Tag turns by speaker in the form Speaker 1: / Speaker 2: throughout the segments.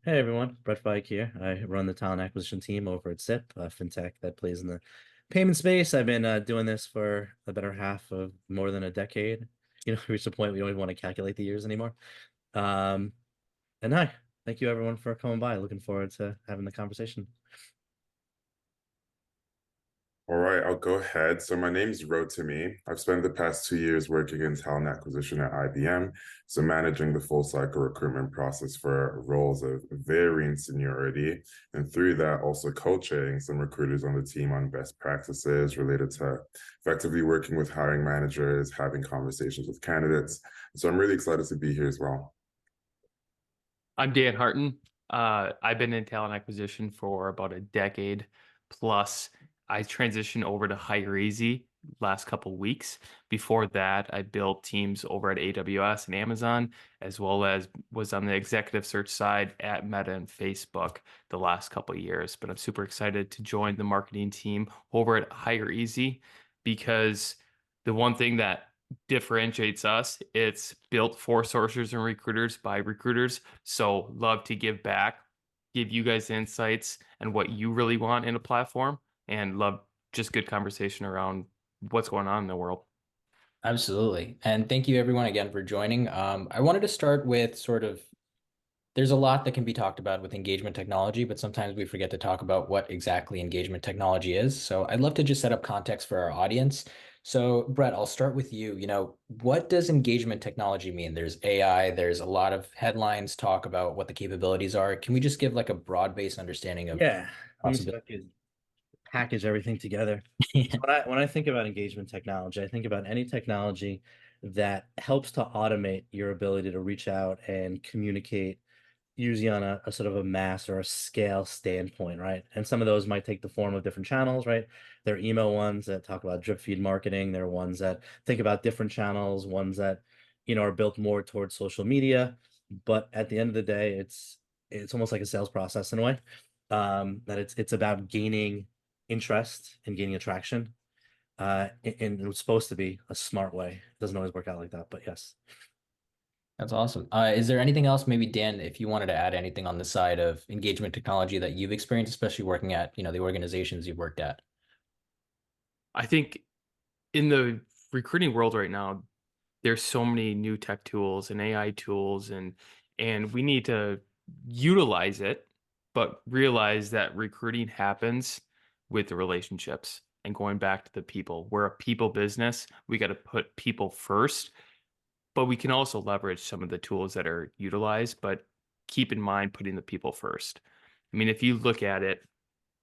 Speaker 1: Hey everyone, Bret Feig here. I run the talent acquisition team over at Zip, a fintech that plays in the payment space. I've been doing this for the better half of more than a decade. Reached a point we don't even want to calculate the years anymore. Um, and hi, thank you everyone for coming by. Looking forward to having the conversation.
Speaker 2: All right, I'll go ahead. So my name's Rotimi. I've spent the past 2 years working in talent acquisition at IBM, so managing the full cycle recruitment process for roles of varying seniority, and through that, also coaching some recruiters on the team on best practices related to effectively working with hiring managers, having conversations with candidates. So I'm really excited to be here as well.
Speaker 3: I'm Dan Harton. I've been in talent acquisition for about a decade plus. I transitioned over to Hire Easy last couple weeks. Before that, I built teams over at AWS and Amazon, as well as was on the executive search side at Meta and Facebook the last couple years. But I'm super excited to join the marketing team over at Hire Easy because the one thing that differentiates us. It's built for sourcers and recruiters by recruiters. So love to give back, give you guys insights and what you really want in a platform, and love just good conversation around what's going on in the world.
Speaker 4: Absolutely. And thank you everyone again for joining. I wanted to start with there's a lot that can be talked about with engagement technology, but sometimes we forget to talk about what exactly engagement technology is. So I'd love to just set up context for our audience. So Bret, I'll start with you. What does engagement technology mean? There's AI, there's a lot of headlines talk about what the capabilities are. Can we just give like a broad-based understanding of
Speaker 1: Yeah, let me see if
Speaker 4: possibility?
Speaker 1: I could package everything together. So when I think about engagement technology, I think about any technology that helps to automate your ability to reach out and communicate usually on a sort of a mass or a scale standpoint, right? And some of those might take the form of different channels, right? There are email ones that talk about drip feed marketing. There are ones that think about different channels, ones that, are built more towards social media. But at the end of the day, it's almost like a sales process in a way. That it's about gaining interest and gaining attraction. And it's supposed to be a smart way. It doesn't always work out like that, but yes.
Speaker 4: That's awesome. Is there anything else, maybe Dan, if you wanted to add anything on the side of engagement technology that you've experienced, especially working at, the organizations you've worked at?
Speaker 3: I think in the recruiting world right now, there's so many new tech tools and AI tools and we need to utilize it, but realize that recruiting happens with the relationships and going back to the people. We're a people business. We got to put people first, but we can also leverage some of the tools that are utilized, but keep in mind putting the people first. I mean, if you look at it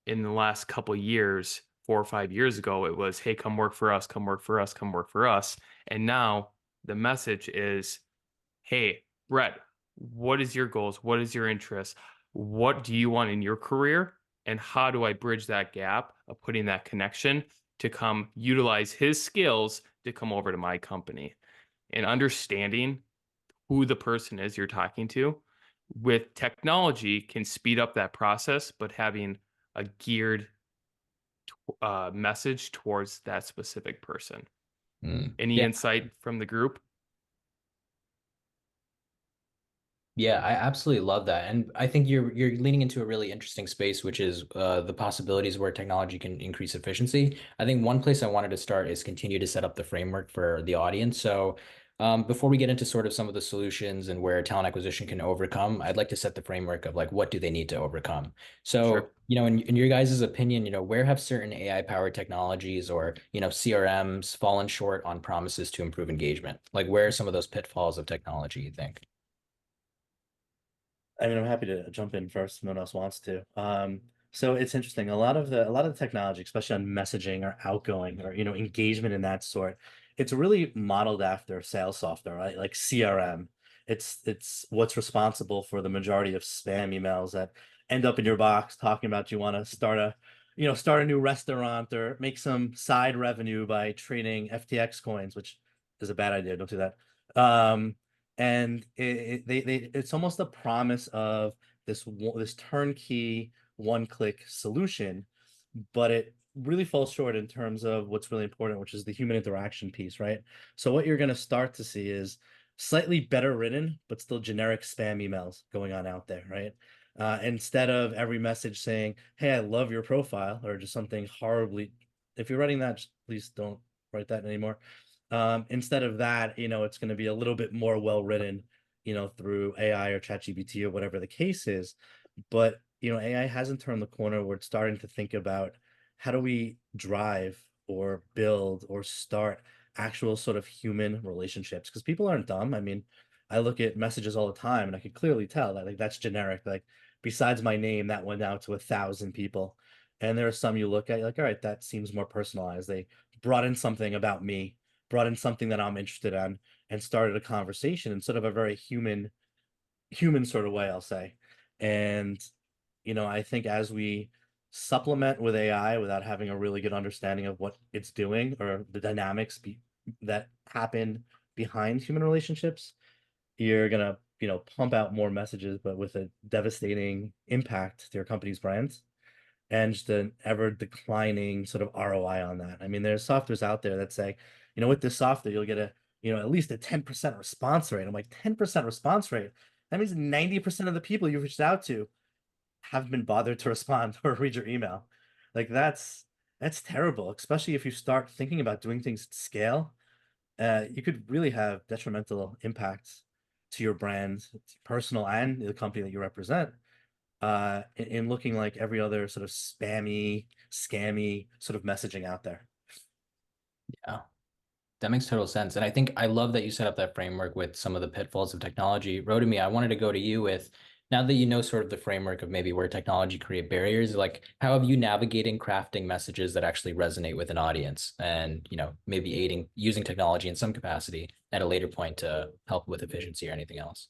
Speaker 3: in the last couple of years, 4 or 5 years ago, it was, hey, come work for us, come work for us, come work for us. And now the message is, hey, Bret, what is your goals? What is your interest? What do you want in your career? And how do I bridge that gap of putting that connection to come utilize his skills to come over to my company? And understanding who the person is you're talking to with technology can speed up that process, but having a geared message towards that specific person. Any
Speaker 4: Yeah,
Speaker 3: insight from the group?
Speaker 4: yeah, I absolutely love that. And I think you're leaning into a really interesting space, which is the possibilities where technology can increase efficiency. I think one place I wanted to start is continue to set up the framework for the audience. So before we get into sort of some of the solutions and where talent acquisition can overcome, I'd like to set the framework of like what do they need to overcome.
Speaker 3: Sure.
Speaker 4: So, in your guys' opinion, where have certain AI powered technologies or, CRMs fallen short on promises to improve engagement? Like where are some of those pitfalls of technology, you think?
Speaker 1: I mean, I'm happy to jump in first if no one else wants to. So it's interesting. A lot of the technology, especially on messaging or outgoing or engagement in that sort, it's really modeled after sales software, right? Like CRM. It's what's responsible for the majority of spam emails that end up in your box talking about you want to start a new restaurant or make some side revenue by trading FTX coins, which is a bad idea. Don't do that. And it's almost a promise of this turnkey one-click solution, but it really falls short in terms of what's really important, which is the human interaction piece, right? So what you're going to start to see is slightly better written, but still generic spam emails going on out there, right? Instead of every message saying, "Hey, I love your profile," or just something horribly. If you're writing that, just please don't write that anymore. Instead of that, it's going to be a little bit more well written, through AI or ChatGPT or whatever the case is. But AI hasn't turned the corner where it's starting to think about how do we drive or build or start actual sort of human relationships, because people aren't dumb. I mean, I look at messages all the time and I can clearly tell that like that's generic. Like besides my name, that went out to 1,000 people. And there are some you look at, you're like, all right, that seems more personalized. They brought in something about me, brought in something that I'm interested in, and started a conversation in sort of a very human sort of way, I'll say. And I think as we supplement with AI without having a really good understanding of what it's doing or the dynamics that happen behind human relationships, you're gonna, pump out more messages, but with a devastating impact to your company's brand and just an ever declining sort of ROI on that. I mean, there's softwares out there that say, with this software, you'll get at least a 10% response rate. I'm like, 10% response rate? That means 90% of the people you reached out to haven't been bothered to respond or read your email. Like that's terrible, especially if you start thinking about doing things at scale. You could really have detrimental impacts to your brand, personal and the company that you represent, in looking like every other sort of spammy, scammy sort of messaging out there.
Speaker 4: Yeah. That makes total sense. And I think I love that you set up that framework with some of the pitfalls of technology. Rotimi, I wanted to go to you with, now that you know sort of the framework of maybe where technology create barriers, like how have you navigating crafting messages that actually resonate with an audience and, maybe aiding using technology in some capacity at a later point to help with efficiency or anything else?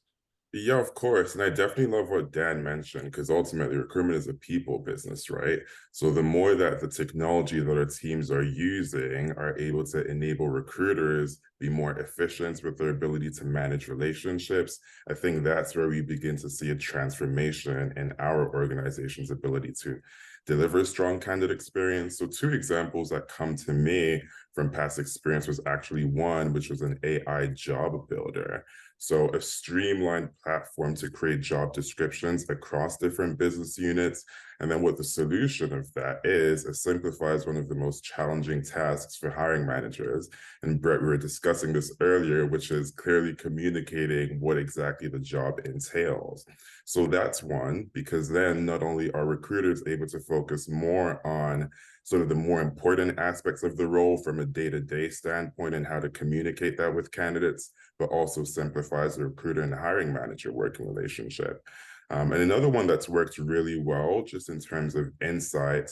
Speaker 2: Yeah, of course. And I definitely love what Dan mentioned, because ultimately recruitment is a people business, right? So the more that the technology that our teams are using are able to enable recruiters be more efficient with their ability to manage relationships, I think that's where we begin to see a transformation in our organization's ability to deliver a strong candidate experience. So two examples that come to me from past experience was actually one, which was an AI job builder. So a streamlined platform to create job descriptions across different business units. And then what the solution of that is, it simplifies one of the most challenging tasks for hiring managers. And Bret, we were discussing this earlier, which is clearly communicating what exactly the job entails. So that's one, because then not only are recruiters able to focus more on sort of the more important aspects of the role from a day-to-day standpoint and how to communicate that with candidates, but also simplifies the recruiter and the hiring manager working relationship. And another one that's worked really well, just in terms of insight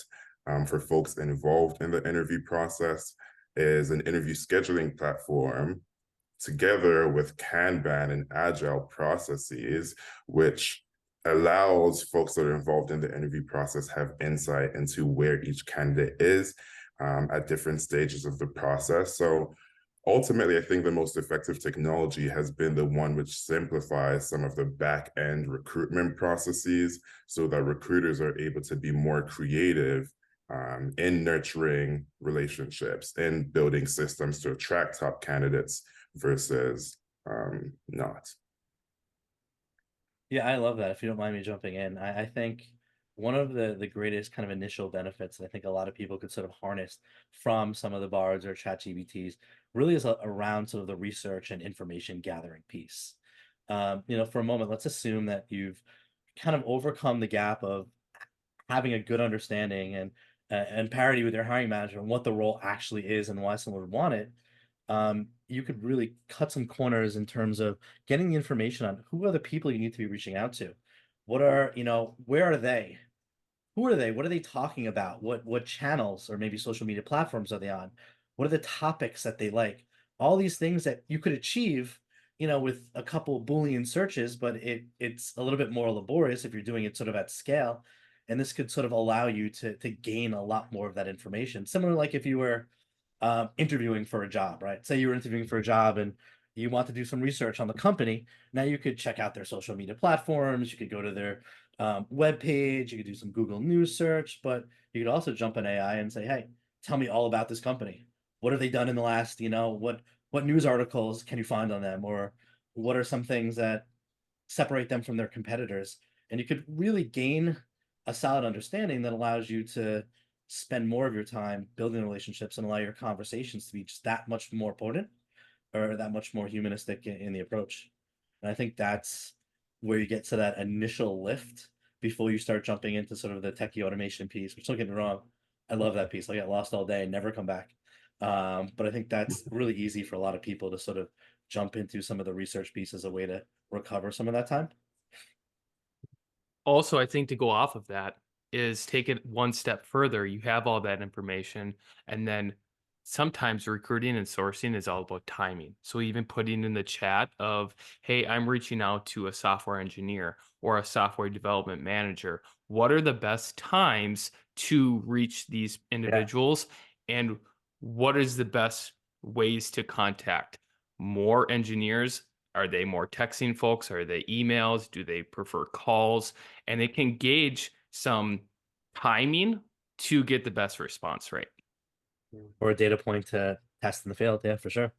Speaker 2: for folks involved in the interview process, is an interview scheduling platform together with Kanban and agile processes, which allows folks that are involved in the interview process have insight into where each candidate is at different stages of the process. So ultimately, I think the most effective technology has been the one which simplifies some of the back end recruitment processes so that recruiters are able to be more creative in nurturing relationships and building systems to attract top candidates versus not.
Speaker 1: Yeah, I love that. If you don't mind me jumping in, I think one of the greatest kind of initial benefits that I think a lot of people could sort of harness from some of the bards or chat GBTs really is around sort of the research and information gathering piece. For a moment, let's assume that you've kind of overcome the gap of having a good understanding and parity with your hiring manager and what the role actually is and why someone would want it. You could really cut some corners in terms of getting the information on who are the people you need to be reaching out to. What are, where are they? Who are they? What are they talking about? What channels or maybe social media platforms are they on? What are the topics that they like? All these things that you could achieve, with a couple Boolean searches, but it's a little bit more laborious if you're doing it sort of at scale. And this could sort of allow you to gain a lot more of that information. Similar like if you were interviewing for a job, right? Say you were interviewing for a job and you want to do some research on the company. Now you could check out their social media platforms. You could go to their web page. You could do some Google News search, but you could also jump in AI and say, "Hey, tell me all about this company. What have they done in the last? What news articles can you find on them, or what are some things that separate them from their competitors?" and you could really gain a solid understanding that allows you to spend more of your time building relationships and allow your conversations to be just that much more potent or that much more humanistic in the approach. And I think that's where you get to that initial lift before you start jumping into sort of the techie automation piece, which don't get me wrong, I love that piece. I get lost all day and never come back. But I think that's really easy for a lot of people to sort of jump into some of the research piece as a way to recover some of that time.
Speaker 3: Also, I think to go off of that is take it one step further. You have all that information, and then sometimes recruiting and sourcing is all about timing. So even putting in the chat of, hey, I'm reaching out to a software engineer or a software development manager. What are the best times to reach these individuals? And what is the best ways to contact more engineers? Are they more texting folks? Are they emails? Do they prefer calls? And it can gauge some timing to get the best response rate.
Speaker 1: Or a data point to test in the field. Yeah, for sure.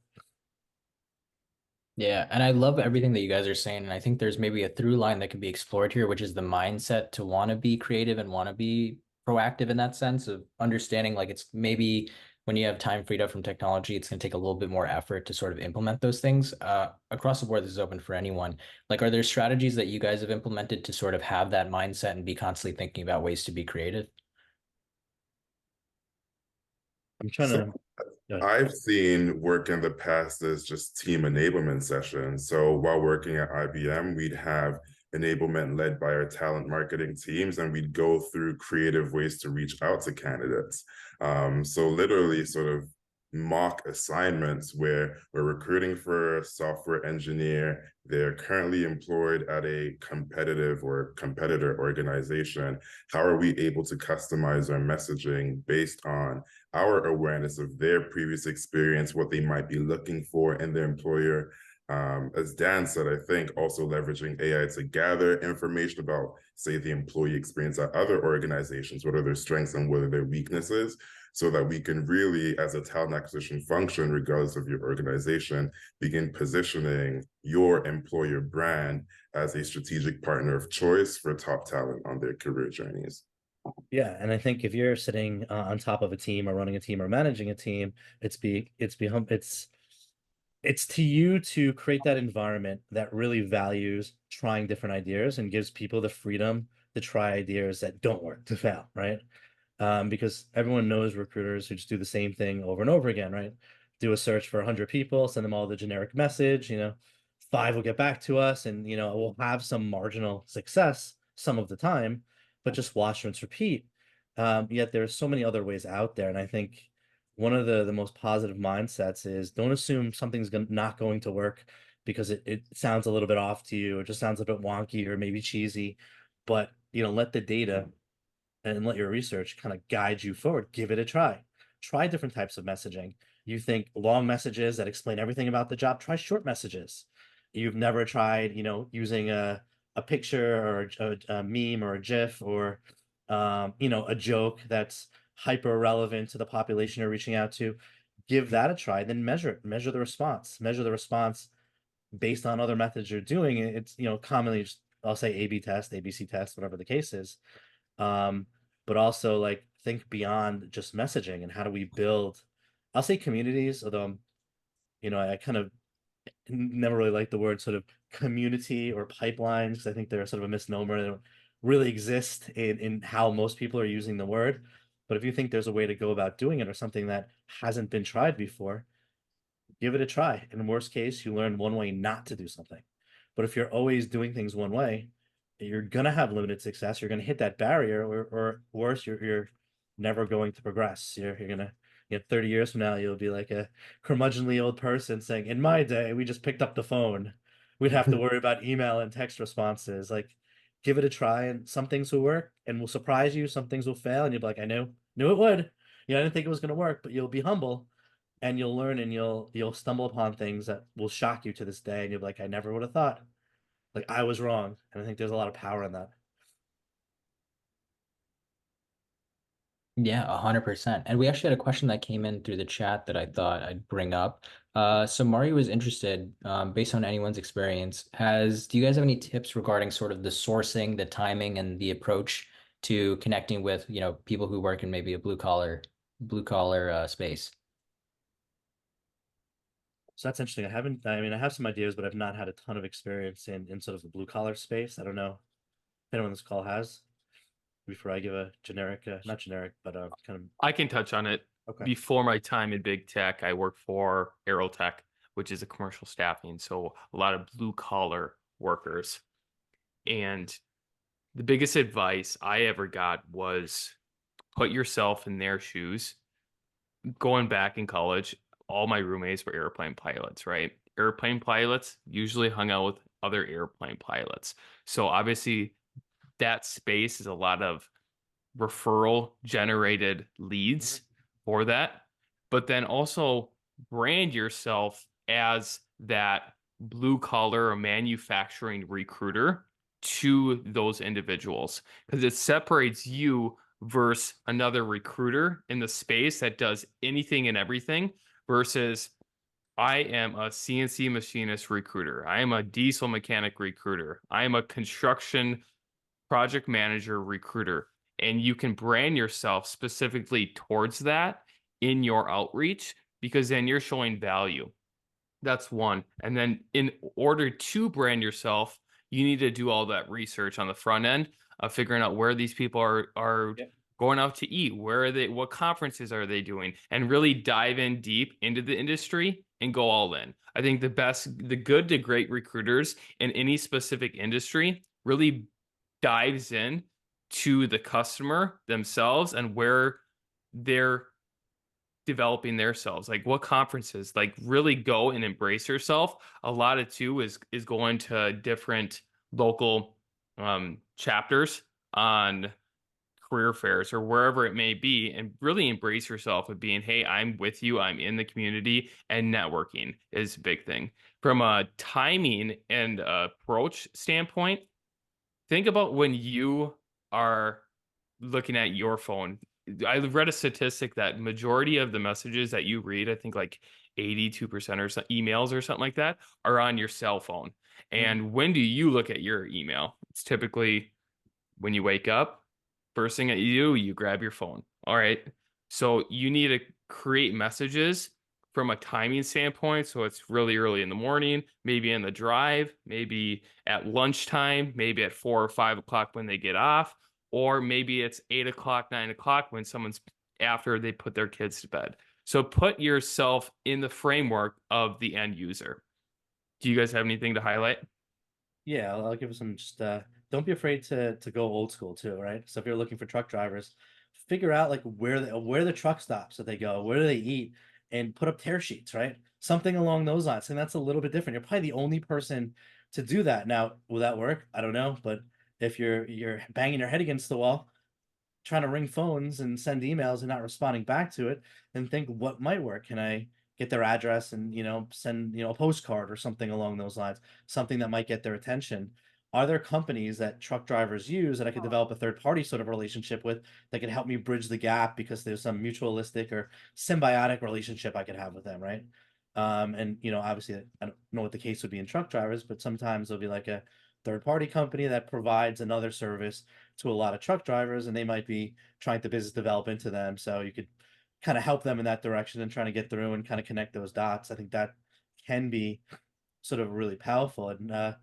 Speaker 4: Yeah, and I love everything that you guys are saying. And I think there's maybe a through line that can be explored here, which is the mindset to want to be creative and want to be proactive in that sense of understanding like it's maybe when you have time freed up from technology, it's going to take a little bit more effort to sort of implement those things. Across the board, this is open for anyone. Like, are there strategies that you guys have implemented to sort of have that mindset and be constantly thinking about ways to be creative?
Speaker 1: I'm trying
Speaker 2: So
Speaker 1: to. Go ahead.
Speaker 2: I've seen work in the past as just team enablement sessions. So while working at IBM, we'd have enablement led by our talent marketing teams, and we'd go through creative ways to reach out to candidates. So literally sort of mock assignments where we're recruiting for a software engineer. They're currently employed at a competitive or competitor organization. How are we able to customize our messaging based on our awareness of their previous experience, what they might be looking for in their employer? As Dan said, I think also leveraging AI to gather information about, say, the employee experience at other organizations, what are their strengths and what are their weaknesses, so that we can really, as a talent acquisition function, regardless of your organization, begin positioning your employer brand as a strategic partner of choice for top talent on their career journeys.
Speaker 1: Yeah, and I think if you're sitting on top of a team or running a team or managing a team, it's to you to create that environment that really values trying different ideas and gives people the freedom to try ideas that don't work, to fail, right? Because everyone knows recruiters who just do the same thing over and over again, right? Do a search for 100 people, send them all the generic message, 5 will get back to us, and we'll have some marginal success some of the time, but just watch, rinse, repeat. Yet there's so many other ways out there, and I think one of the most positive mindsets is don't assume something's not going to work because it sounds a little bit off to you, or just sounds a bit wonky or maybe cheesy, but let the data and let your research kind of guide you forward. Give it a try. Try different types of messaging. You think long messages that explain everything about the job, try short messages. You've never tried, using a picture or a meme or a GIF or, a joke that's hyper relevant to the population you're reaching out to. Give that a try, then measure it. Measure the response. Measure the response based on other methods you're doing. It's, commonly just, I'll say A/B test, ABC test, whatever the case is. But also like think beyond just messaging and how do we build, I'll say communities, although I kind of never really like the word sort of community or pipelines because I think they're sort of a misnomer. They don't really exist in how most people are using the word. But if you think there's a way to go about doing it or something that hasn't been tried before, give it a try. In the worst case, you learn one way not to do something. But if you're always doing things one way, you're gonna have limited success. You're gonna hit that barrier, or worse, you're never going to progress. You're gonna 30 years from now, you'll be like a curmudgeonly old person saying, "In my day, we just picked up the phone. We'd have to worry about email and text responses." Like, give it a try, and some things will work and will surprise you. Some things will fail, and you'll be like, "I knew it would." I didn't think it was gonna work, but you'll be humble and you'll learn and you'll stumble upon things that will shock you to this day, and you'll be like, I never would have thought. Like I was wrong. And I think there's a lot of power in that.
Speaker 4: Yeah, 100%. And we actually had a question that came in through the chat that I thought I'd bring up. So Mario was interested, based on anyone's experience, do you guys have any tips regarding sort of the sourcing, the timing, and the approach to connecting with, people who work in maybe a blue collar space?
Speaker 1: So that's interesting. I mean, I have some ideas, but I've not had a ton of experience in sort of the blue collar space. I don't know if anyone on this call has, before I give a generic, not generic, but kind
Speaker 3: I can touch on it.
Speaker 1: of, okay.
Speaker 3: Before my time in big tech, I worked for Aerotech, which is a commercial staffing, so a lot of blue collar workers. And the biggest advice I ever got was put yourself in their shoes. Going back in college, all my roommates were airplane pilots, right? Airplane pilots usually hung out with other airplane pilots. So obviously that space is a lot of referral generated leads for that, but then also brand yourself as that blue collar or manufacturing recruiter to those individuals, because it separates you versus another recruiter in the space that does anything and everything versus I am a CNC machinist recruiter. I am a diesel mechanic recruiter. I am a construction project manager recruiter, and you can brand yourself specifically towards that in your outreach, because then you're showing value. That's one. And then in order to brand yourself, you need to do all that research on the front end of figuring out where these people are
Speaker 1: Yep.
Speaker 3: going out to eat, where are they, what conferences are they doing, and really dive in deep into the industry and go all in. I think the good to great recruiters in any specific industry really dives in to the customer themselves and where they're developing themselves, like what conferences, like really go and embrace yourself. A lot of too is going to different local chapters on career fairs or wherever it may be, and really embrace yourself of being, hey, I'm with you, I'm in the community, and networking is a big thing. From a timing and approach standpoint, think about when you are looking at your phone. I read a statistic that majority of the messages that you read, I think like 82% or so emails or something like that, are on your cell phone. And when do you look at your email? It's typically when you wake up, first thing that you do, you grab your phone. All right. So you need to create messages from a timing standpoint. So it's really early in the morning, maybe in the drive, maybe at lunchtime, maybe at 4 or 5 o'clock when they get off, or maybe it's 8 o'clock, 9 o'clock when someone's after they put their kids to bed. So put yourself in the framework of the end user. Do you guys have anything to highlight?
Speaker 1: Yeah, I'll give some just don't be afraid to go old school too, right? So if you're looking for truck drivers, figure out like where the truck stops that they go, where do they eat, and put up tear sheets, right? Something along those lines. And that's a little bit different. You're probably the only person to do that. Now, will that work? I don't know, but if you're banging your head against the wall, trying to ring phones and send emails and not responding back to it, and think what might work. Can I get their address and send a postcard or something along those lines, something that might get their attention? Are there companies that truck drivers use that I could develop a third party sort of relationship with that could help me bridge the gap because there's some mutualistic or symbiotic relationship I could have with them, right? And obviously I don't know what the case would be in truck drivers, but sometimes there'll be like a third party company that provides another service to a lot of truck drivers, and they might be trying to business develop into them. So you could kind of help them in that direction and trying to get through and kind of connect those dots. I think that can be sort of really powerful. And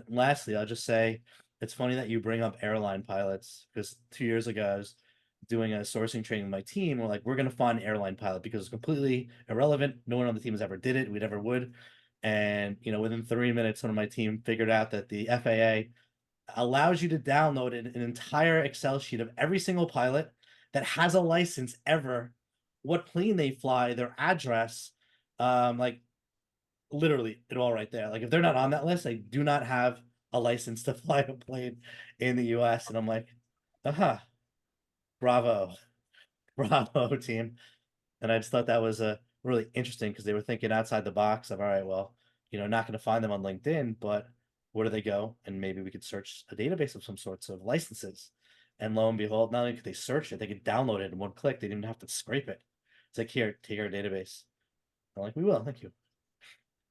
Speaker 1: lastly, I'll just say it's funny that you bring up airline pilots, because 2 years ago I was doing a sourcing training with my team. We're like, we're going to find an airline pilot because it's completely irrelevant. No one on the team has ever did it. We never would. And within 3 minutes, one of my team figured out that the FAA allows you to download an entire Excel sheet of every single pilot that has a license ever, what plane they fly, their address, like literally it all right there. Like if they're not on that list, they do not have a license to fly a plane in the US. And I'm like, bravo, bravo team. And I just thought that was really interesting because they were thinking outside the box of, all right, well, not going to find them on LinkedIn, but where do they go? And maybe we could search a database of some sorts of licenses. And lo and behold, not only could they search it, they could download it in one click. They didn't have to scrape it. It's like, here, take our database. I'm like, we will, thank you.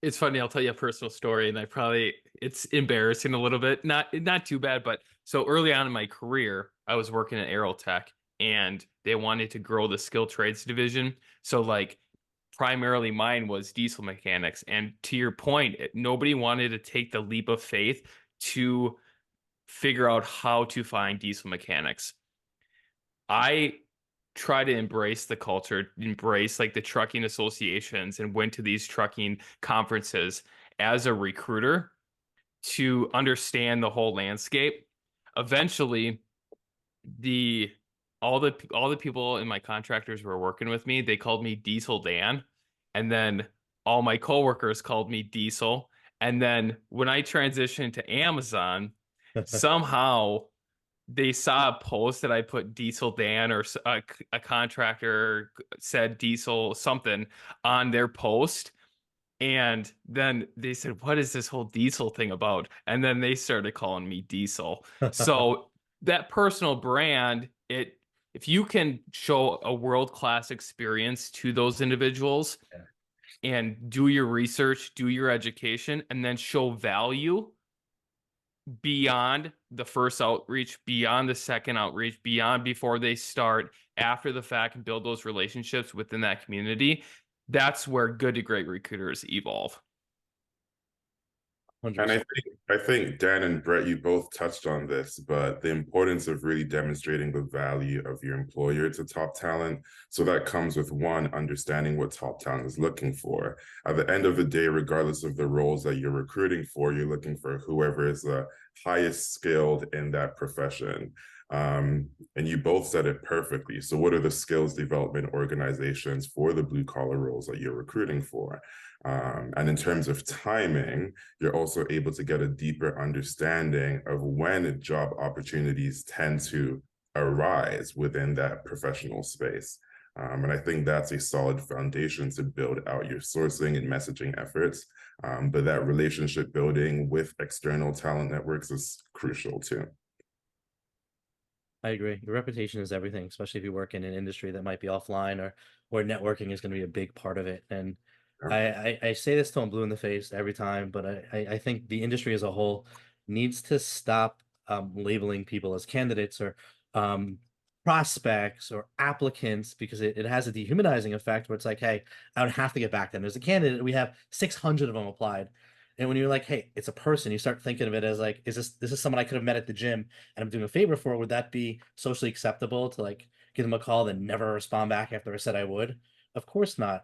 Speaker 3: It's funny, I'll tell you a personal story, and it's embarrassing a little bit. Not too bad, but so early on in my career, I was working at Aerotech and they wanted to grow the skilled trades division. So like primarily mine was diesel mechanics. And to your point, nobody wanted to take the leap of faith to figure out how to find diesel mechanics. I try to embrace the culture, embrace like the trucking associations, and went to these trucking conferences as a recruiter to understand the whole landscape. Eventually, the all the people in my contractors were working with me. They called me Diesel Dan, and then all my coworkers called me Diesel. And then when I transitioned to Amazon, somehow they saw a post that I put Diesel Dan or a contractor said Diesel something on their post. And then they said, "What is this whole diesel thing about?" And then they started calling me Diesel. So that personal brand, if you can show a world-class experience to those individuals
Speaker 1: Yeah.
Speaker 3: and do your research, do your education, and then show value beyond the first outreach, beyond the second outreach, beyond before they start, after the fact, and build those relationships within that community, that's where good to great recruiters evolve.
Speaker 2: And
Speaker 1: 100%.
Speaker 2: I think Dan and Brett, you both touched on this, but the importance of really demonstrating the value of your employer to top talent. So that comes with one, understanding what top talent is looking for. At the end of the day, regardless of the roles that you're recruiting for, you're looking for whoever is the highest skilled in that profession. And you both said it perfectly. So what are the skills development organizations for the blue collar roles that you're recruiting for? And in terms of timing, you're also able to get a deeper understanding of when job opportunities tend to arise within that professional space. And I think that's a solid foundation to build out your sourcing and messaging efforts. But that relationship building with external talent networks is crucial too.
Speaker 1: I agree. Your reputation is everything, especially if you work in an industry that might be offline or where networking is going to be a big part of it. And
Speaker 2: Yeah.
Speaker 1: I say this till I'm blue in the face every time, but I think the industry as a whole needs to stop labeling people as candidates or um, prospects or applicants because it has a dehumanizing effect where it's like, hey, I don't have to get back to them. There's a candidate, we have 600 of them applied. And when you're like, hey, it's a person, you start thinking of it as like, this is someone I could have met at the gym and I'm doing a favor for, would that be socially acceptable to like give them a call then never respond back after I said I would? Of course not.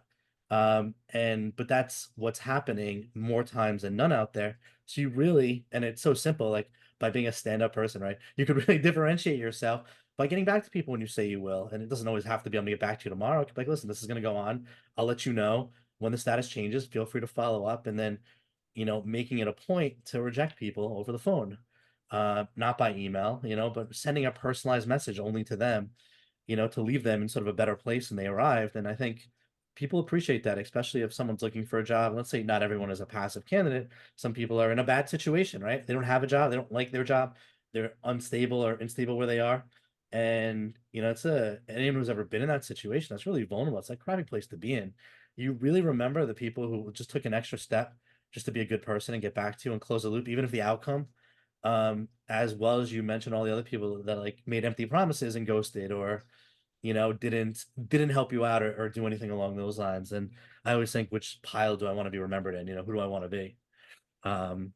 Speaker 1: But that's what's happening more times than none out there. So you really, and it's so simple, like by being a stand-up person, right? You could really differentiate yourself by getting back to people when you say you will. And it doesn't always have to be, I'm gonna get back to you tomorrow. It could be like, listen, this is gonna go on. I'll let you know when the status changes. Feel free to follow up. And then, making it a point to reject people over the phone, not by email, but sending a personalized message only to them, to leave them in sort of a better place than they arrived. And I think people appreciate that, especially if someone's looking for a job. Let's say not everyone is a passive candidate. Some people are in a bad situation, right? They don't have a job, they don't like their job, they're unstable or unstable where they are. And anyone who's ever been in that situation, that's really vulnerable. It's like a crappy place to be in. You really remember the people who just took an extra step just to be a good person and get back to you and close the loop, even if the outcome, as well as you mentioned all the other people that like made empty promises and ghosted or didn't help you out or do anything along those lines. And I always think, which pile do I want to be remembered in? Who do I want to be? um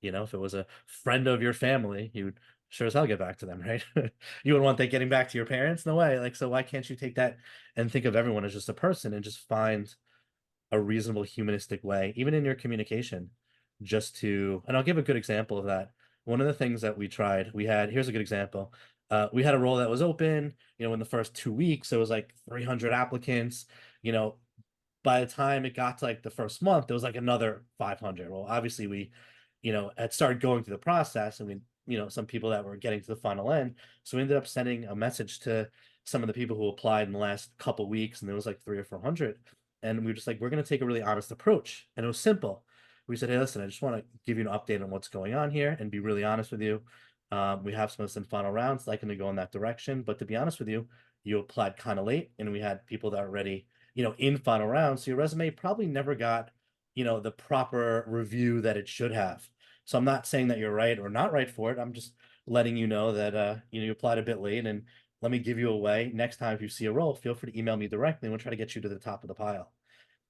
Speaker 1: if it was a friend of your family, you would sure as hell get back to them, right? You would want that getting back to your parents? No way. Like, so why can't you take that and think of everyone as just a person and just find a reasonable humanistic way, even in your communication, just to, and I'll give a good example of that. One of the things that we tried, here's a good example. We had a role that was open, in the first 2 weeks, there was like 300 applicants, you know, by the time it got to like the first month, there was like another 500. Well, obviously we, had started going through the process and we, some people that were getting to the final end. So we ended up sending a message to some of the people who applied in the last couple weeks, and there was like 300 or 400. And we were just like, we're going to take a really honest approach. And it was simple. We said, hey, listen, I just want to give you an update on what's going on here and be really honest with you. We have some of this in final rounds, likely to go in that direction. But to be honest with you, you applied kind of late, and we had people that are ready, in final rounds. So your resume probably never got, the proper review that it should have. So I'm not saying that you're right or not right for it. I'm just letting you know that you applied a bit late, and let me give you a way. Next time if you see a role, feel free to email me directly and we'll try to get you to the top of the pile.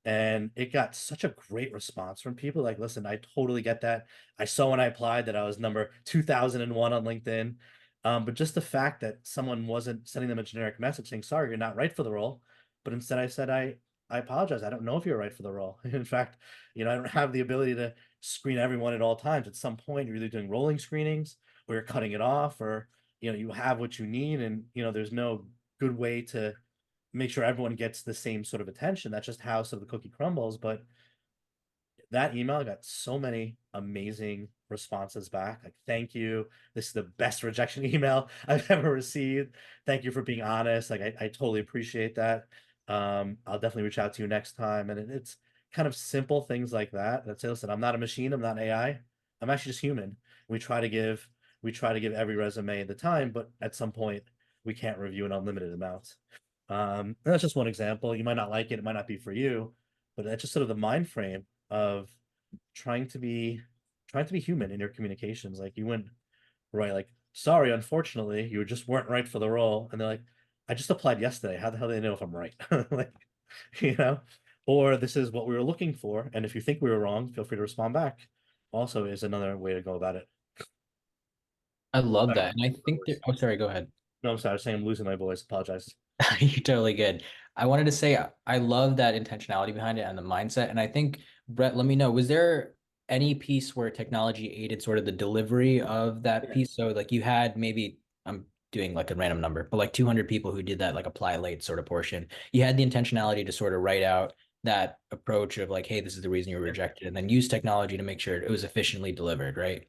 Speaker 1: And it got such a great response from people. Like, listen, I totally get that. I saw when I applied that I was number 2001 on LinkedIn. But just the fact that someone wasn't sending them a generic message saying, sorry, you're not right for the role. But instead I said, I apologize. I don't know if you're right for the role. In fact, I don't have the ability to screen everyone at all times. At some point, you're either doing rolling screenings or you're cutting it off, or, you have what you need. And, there's no good way to make sure everyone gets the same sort of attention. That's just how sort of the cookie crumbles. But that email got so many amazing responses back. Like, thank you. This is the best rejection email I've ever received. Thank you for being honest. Like, I totally appreciate that. I'll definitely reach out to you next time. And it's kind of simple things like that that say, listen, I'm not a machine, I'm not AI. I'm actually just human. We try to give every resume the time, but at some point we can't review an unlimited amount. And that's just one example. You might not like it, it might not be for you, but that's just sort of the mind frame of trying to be human in your communications. Like, you wouldn't write like, sorry, unfortunately, you just weren't right for the role. And they're like, I just applied yesterday. How the hell do they know if I'm right? Like, you know, or this is what we were looking for. And if you think we were wrong, feel free to respond back. Also is another way to go about it.
Speaker 4: I love
Speaker 1: Sorry,
Speaker 4: that. And I think that, oh, sorry, go ahead.
Speaker 1: no, I'm sorry. I was saying I'm losing my voice. Apologize.
Speaker 4: You're totally good. I wanted to say I love that intentionality behind it and the mindset. And I think, Brett, let me know, was there any piece where technology aided sort of the delivery of that piece? So like you had maybe, I'm doing like a random number, but like 200 people who did that like apply late sort of portion. You had the intentionality to sort of write out that approach of like, hey, this is the reason you were rejected, and then use technology to make sure it was efficiently delivered, right?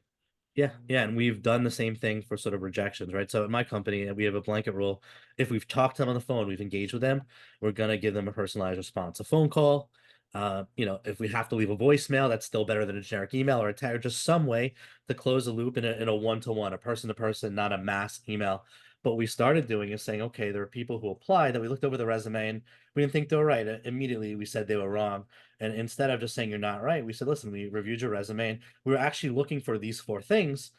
Speaker 1: Yeah, and we've done the same thing for sort of rejections, right? So at my company, we have a blanket rule. If we've talked to them on the phone, we've engaged with them, we're gonna give them a personalized response, a phone call. If we have to leave a voicemail, that's still better than a generic email or a tag, or just some way to close the loop in a one-to-one, a person-to-person, not a mass email. But we started doing is saying, okay, there are people who applied that we looked over the resume and we didn't think they were right. Immediately, we said they were wrong. And instead of just saying you're not right, we said, listen, we reviewed your resume and we were actually looking for these 4 things.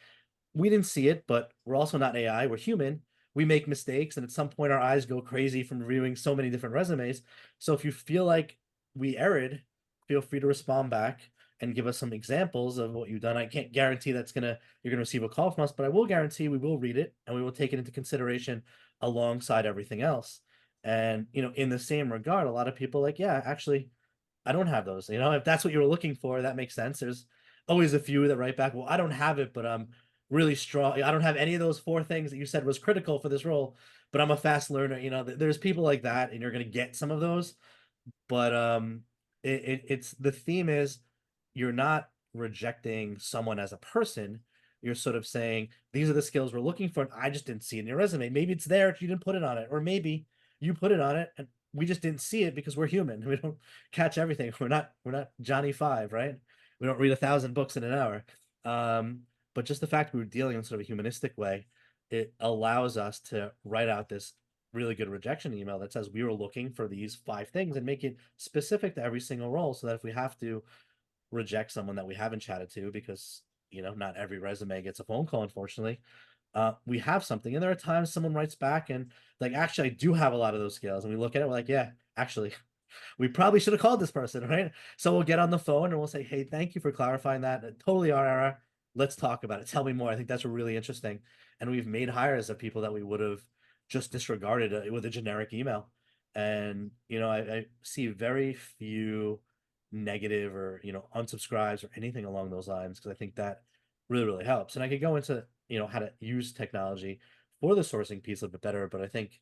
Speaker 1: We didn't see it, but we're also not AI. We're human. We make mistakes, and at some point, our eyes go crazy from reviewing so many different resumes. So if you feel like we erred, feel free to respond back and give us some examples of what you've done. I can't guarantee you're gonna receive a call from us, but I will guarantee we will read it and we will take it into consideration alongside everything else. And in the same regard, a lot of people like, yeah, actually, I don't have those. If that's what you were looking for, that makes sense. There's always a few that write back, well, I don't have it, but I'm really strong. I don't have any of those 4 things that you said was critical for this role, but I'm a fast learner. There's people like that, and you're gonna get some of those. But it's the theme is you're not rejecting someone as a person. You're sort of saying these are the skills we're looking for, and I just didn't see it in your resume. Maybe it's there, you didn't put it on it, or maybe you put it on it and we just didn't see it because we're human. We don't catch everything. We're not Johnny Five, right? We don't read 1,000 books in an hour. But just the fact we were dealing in sort of a humanistic way, it allows us to write out this really good rejection email that says we were looking for these 5 things and make it specific to every single role, so that if we have to reject someone that we haven't chatted to, because not every resume gets a phone call, unfortunately, we have something. And there are times someone writes back and like, actually, I do have a lot of those skills, and we look at it, we're like, yeah, actually, we probably should have called this person, right? So we'll get on the phone and we'll say, hey, thank you for clarifying that. Totally our error. Let's talk about it. Tell me more. I think that's really interesting. And we've made hires of people that we would have just disregarded with a generic email. And I see very few negative or unsubscribes or anything along those lines, because I think that really helps. And I could go into how to use technology for the sourcing piece a bit better, but I think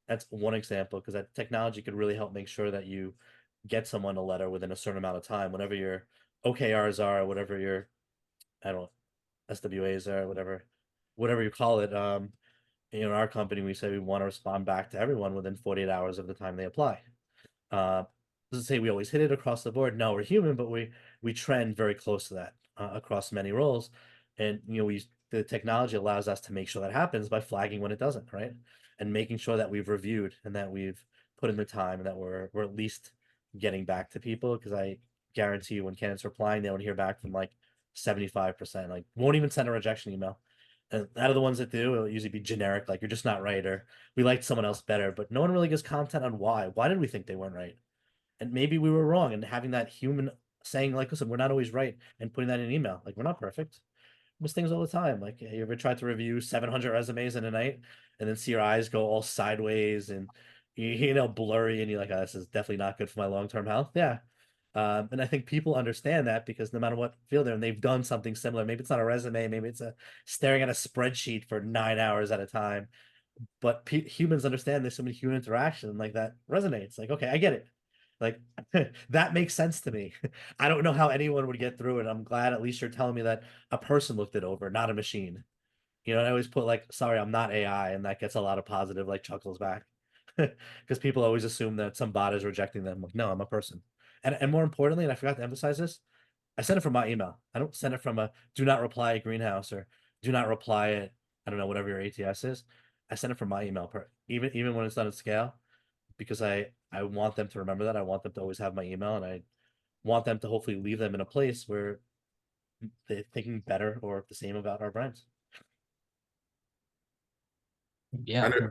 Speaker 1: that's one example, because that technology could really help make sure that you get someone a letter within a certain amount of time, whatever your OKRs are, whatever your, I don't know, SWAs are, whatever you call it. In our company, we say we want to respond back to everyone within 48 hours of the time they apply. Doesn't say we always hit it across the board. No, we're human, but we trend very close to that across many roles. And the technology allows us to make sure that happens by flagging when it doesn't, right? And making sure that we've reviewed and that we've put in the time and that we're at least getting back to people. Because guarantee you when candidates are applying, they don't hear back from like 75%, like won't even send a rejection email. And out of the ones that do, it'll usually be generic, like you're just not right, or we liked someone else better, but no one really gives content on why. Why did we think they weren't right? And maybe we were wrong, and having that human saying, like, listen, we're not always right, and putting that in an email. Like, we're not perfect. Miss things all the time. Like, you ever tried to review 700 resumes in a night and then see your eyes go all sideways and blurry, and you're like, oh, this is definitely not good for my long-term health. Yeah. And I think people understand that because no matter what field they're in, they've done something similar. Maybe it's not a resume, maybe it's a staring at a spreadsheet for 9 hours at a time. But humans understand there's so many human interaction like that resonates. Like, okay, I get it. Like that makes sense to me. I don't know how anyone would get through it. I'm glad at least you're telling me that a person looked it over, not a machine. I always put like, sorry, I'm not AI, and that gets a lot of positive like chuckles back. Because people always assume that some bot is rejecting them. Like, no, I'm a person. And more importantly, and I forgot to emphasize this, I send it from my email. I don't send it from a do not reply at Greenhouse or do not reply at, I don't know, whatever your ATS is. I send it from my email even when it's done at scale, because I want them to remember that. I want them to always have my email, and I want them to hopefully leave them in a place where they're thinking better or the same about our brands.
Speaker 4: Yeah.
Speaker 2: And
Speaker 4: Go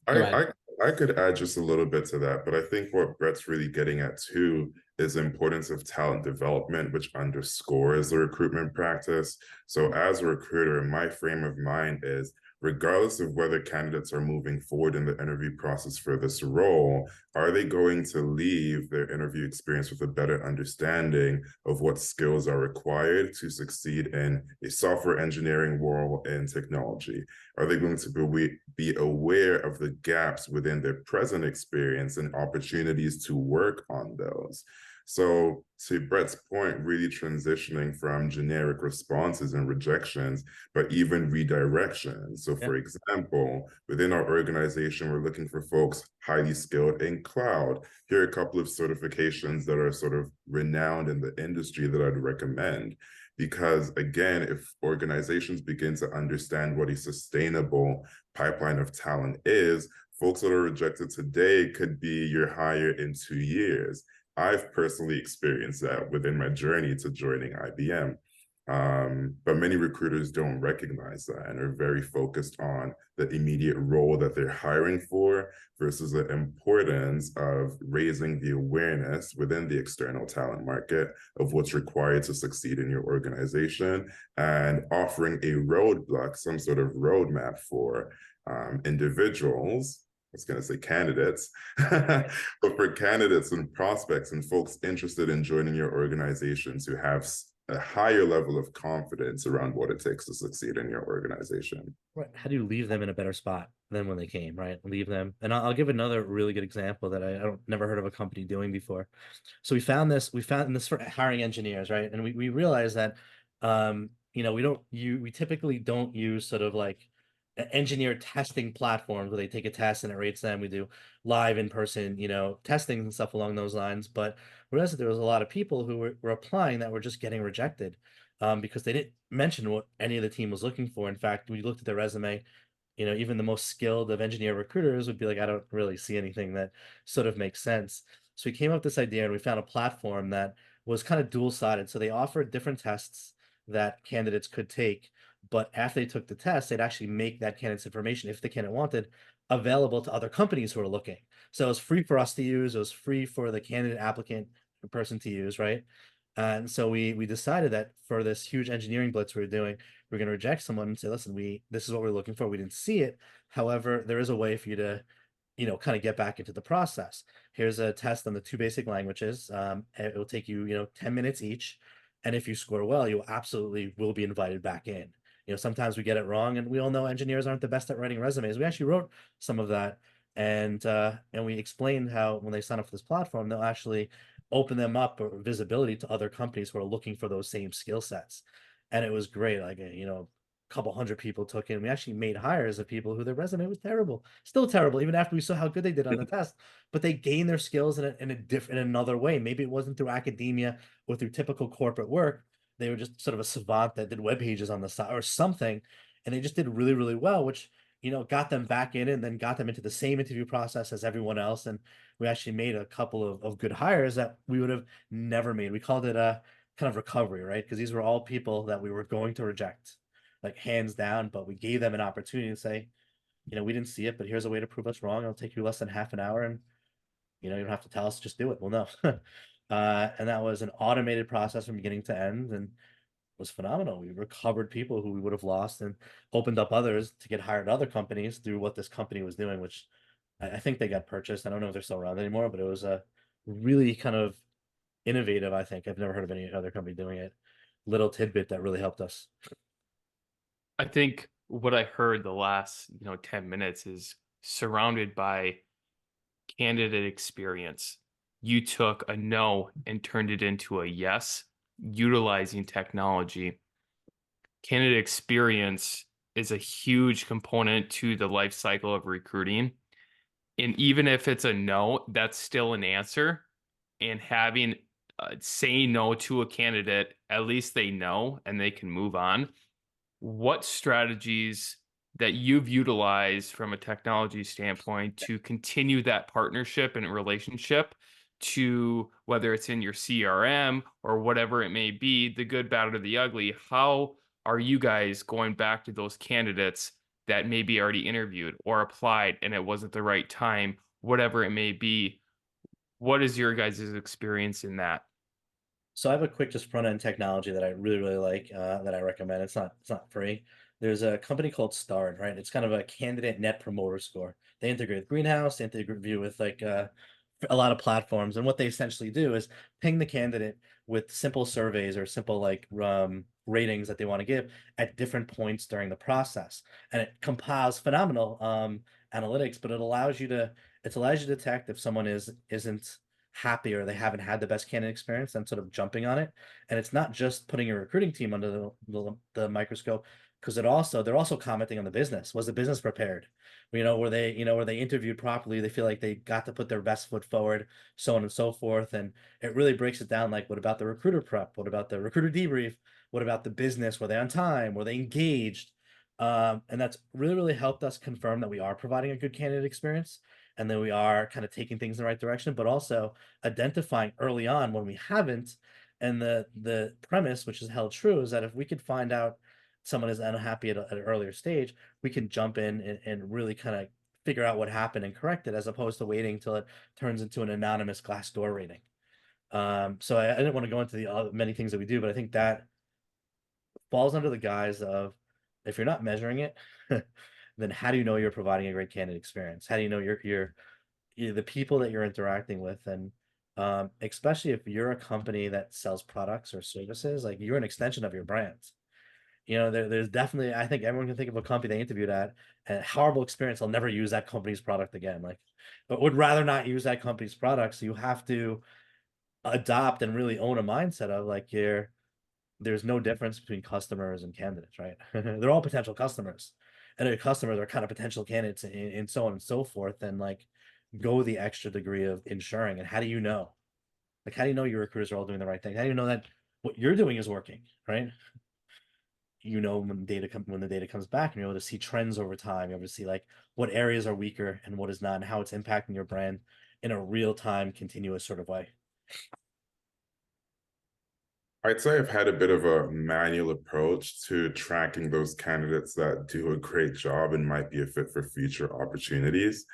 Speaker 2: I,
Speaker 4: ahead.
Speaker 2: I could add just a little bit to that, but I think what Brett's really getting at too is the importance of talent development, which underscores the recruitment practice. So as a recruiter, my frame of mind is regardless of whether candidates are moving forward in the interview process for this role, are they going to leave their interview experience with a better understanding of what skills are required to succeed in a software engineering role in technology? Are they going to be aware of the gaps within their present experience and opportunities to work on those? So to Brett's point, really transitioning from generic responses and rejections, but even redirections. So
Speaker 1: Yeah.
Speaker 2: for example, within our organization, we're looking for folks highly skilled in cloud. Here are a couple of certifications that are sort of renowned in the industry that I'd recommend. Because again, if organizations begin to understand what a sustainable pipeline of talent is, folks that are rejected today could be your hire in 2 years. I've personally experienced that within my journey to joining IBM. But many recruiters don't recognize that and are very focused on the immediate role that they're hiring for versus the importance of raising the awareness within the external talent market of what's required to succeed in your organization and offering a roadblock, some sort of roadmap for individuals. I was going to say candidates, but for candidates and prospects and folks interested in joining your organization to have a higher level of confidence around what it takes to succeed in your organization.
Speaker 1: Right. How do you leave them in a better spot than when they came, right? Leave them. And I'll give another really good example that I don't never heard of a company doing before. So we found this for hiring engineers, right? And we realized that we typically don't use sort of like engineer testing platforms where they take a test and it rates them. We do live in person, testing and stuff along those lines. But we realized that there was a lot of people who were applying that were just getting rejected because they didn't mention what any of the team was looking for. In fact, we looked at their resume, even the most skilled of engineer recruiters would be like, I don't really see anything that sort of makes sense. So we came up with this idea and we found a platform that was kind of dual-sided. So they offered different tests that candidates could take, but after they took the test, they'd actually make that candidate's information, if the candidate wanted, available to other companies who are looking. So it was free for us to use. It was free for the candidate applicant person to use, right? And so we decided that for this huge engineering blitz we were doing, we're going to reject someone and say, listen, this is what we're looking for. We didn't see it. However, there is a way for you to, kind of get back into the process. Here's a test on the two basic languages. It will take you, 10 minutes each. And if you score well, you absolutely will be invited back in. Sometimes we get it wrong, and we all know engineers aren't the best at writing resumes. We actually wrote some of that, and we explained how when they sign up for this platform, they'll actually open them up or visibility to other companies who are looking for those same skill sets. And it was great. Like, a couple hundred people took in. We actually made hires of people who their resume was terrible, still terrible, even after we saw how good they did on the test. But they gained their skills in another way. Maybe it wasn't through academia or through typical corporate work. They were just sort of a savant that did web pages on the side or something, and they just did really, really well, which got them back in and then got them into the same interview process as everyone else. And we actually made a couple of good hires that we would have never made. We called it a kind of recovery, right? Because these were all people that we were going to reject, like hands down, but we gave them an opportunity to say, we didn't see it, but here's a way to prove us wrong. It'll take you less than half an hour, and you don't have to tell us, just do it. We'll know. And that was an automated process from beginning to end, and was phenomenal. We recovered people who we would have lost and opened up others to get hired at other companies through what this company was doing, which I think they got purchased. I don't know if they're still around anymore, but it was a really kind of innovative, I think. I've never heard of any other company doing it. Little tidbit that really helped us.
Speaker 3: I think what I heard the last 10 minutes is surrounded by candidate experience. You took a no and turned it into a yes, utilizing technology. Candidate experience is a huge component to the life cycle of recruiting. And even if it's a no, that's still an answer. And having saying no to a candidate, at least they know and they can move on. What strategies that you've utilized from a technology standpoint to continue that partnership and relationship, to whether it's in your CRM or whatever it may be, the good, bad, or the ugly? How are you guys going back to those candidates that maybe already interviewed or applied and it wasn't the right time, whatever it may be? What is your guys' experience in that?
Speaker 1: So I have a quick just front end technology that I really, really like, that I recommend. It's not free. There's a company called Starred, right? It's kind of a candidate net promoter score. They integrate with Greenhouse, they integrate with like a lot of platforms. And what they essentially do is ping the candidate with simple surveys or simple like ratings that they want to give at different points during the process. And it compiles phenomenal analytics, but it allows you to detect if someone isn't happy or they haven't had the best candidate experience and sort of jumping on it. And it's not just putting your recruiting team under the microscope, because they're also commenting on the business. Was the business prepared? Were they interviewed properly? They feel like they got to put their best foot forward, so on and so forth. And it really breaks it down. Like, what about the recruiter prep? What about the recruiter debrief? What about the business? Were they on time? Were they engaged? And that's really, really helped us confirm that we are providing a good candidate experience and then we are kind of taking things in the right direction, but also identifying early on when we haven't. And the premise, which is held true, is that if we could find out someone is unhappy at an earlier stage, we can jump in and really kind of figure out what happened and correct it, as opposed to waiting until it turns into an anonymous Glassdoor rating. So I didn't want to go into the many things that we do, but I think that falls under the guise of, if you're not measuring it, then how do you know you're providing a great candidate experience? How do you know you're the people that you're interacting with? And especially if you're a company that sells products or services, like, you're an extension of your brand. There's definitely, I think everyone can think of a company they interviewed at, a horrible experience. They'll never use that company's product again. Like, but would rather not use that company's product. So you have to adopt and really own a mindset of like, there's no difference between customers and candidates, right? They're all potential customers, and their customers are kind of potential candidates, and so on and so forth. And like, go the extra degree of ensuring. And how do you know? Like, how do you know your recruiters are all doing the right thing? How do you know that what you're doing is working, right? When the data comes back, and you're able to see trends over time. You're able to see like what areas are weaker and what is not, and how it's impacting your brand in a real time, continuous sort of way.
Speaker 2: I'd say I've had a bit of a manual approach to tracking those candidates that do a great job and might be a fit for future opportunities.